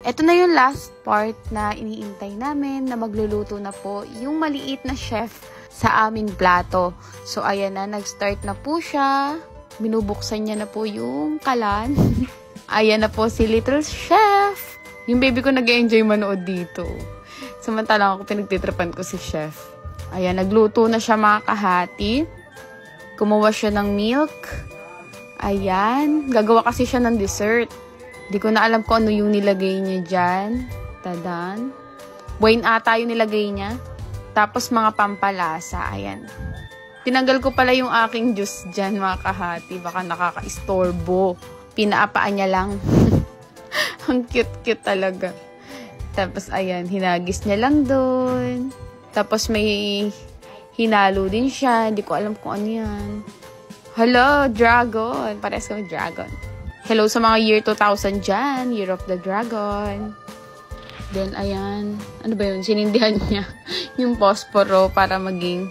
Ito na yung last part na iniintay namin na magluluto na po yung maliit na chef sa aming plato. So, ayan na, nag-start na po siya. Binubuksan niya na po yung kalan. Ayan na po si Little Chef. Yung baby ko nag-enjoy manood dito. Samantalang ako pinagtitripan ko si Chef. Ayan, nagluto na siya mga kahati. Kumuha siya ng milk. Ayan, gagawa kasi siya ng dessert. Di ko na alam kung ano yung nilagay niya dyan. Tadan. Wine ata yung nilagay niya. Tapos mga pampalasa. Ayan. Tinanggal ko pala yung aking juice dyan mga kahati. Baka nakaka-istorbo. Pinaapaan niya lang. Ang cute-cute talaga. Tapos ayan, hinagis niya lang doon. Tapos may hinalo din siya. Hindi ko alam kung ano yan. Hello, dragon. Parehas kami dragon. Hello sa mga year 2000 dyan. Year of the Dragon. Then, ayan. Ano ba yun? Sinindihan niya yung posporo para maging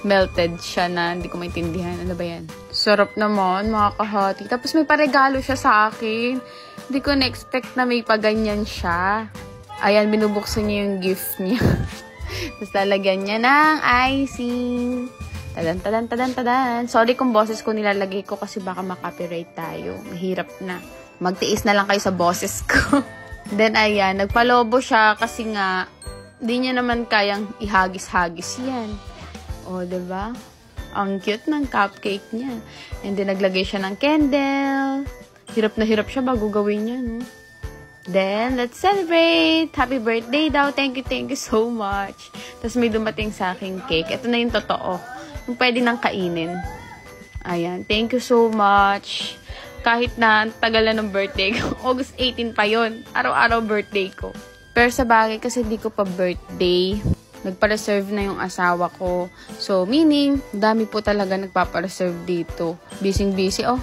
melted siya na hindi ko maintindihan. Ano ba yan? Sarap naman, mga kahati. Tapos may paregalo siya sa akin. Hindi ko na-expect na may paganyan siya. Ayan, binubuksan niya yung gift niya. Tapos lalagyan niya ng icing. Tadan, tadan, tadan, tadan. Sorry kung boses ko nilalagay ko kasi baka makopyright tayo. Mahirap na. Magtiis na lang kayo sa boses ko. Then, ayan. Nagpalobo siya kasi nga, di niya naman kayang ihagis-hagis yan. O, diba? Ang cute ng cupcake niya. And then, naglagay siya ng candle. Hirap na hirap siya bago gawin niya, no? Then, let's celebrate! Happy birthday daw! Thank you so much! Tapos may dumating sa aking cake. Ito na yung totoo. Yung pwede nang kainin. Ayan. Thank you so much. Kahit na tagal na ng birthday ko. August 18 pa yon. Araw-araw birthday ko. Pero sa bagay kasi di ko pa birthday. Nagpa-reserve na yung asawa ko. So, meaning, dami po talaga nagpapa-reserve dito. Busy-busy, oh.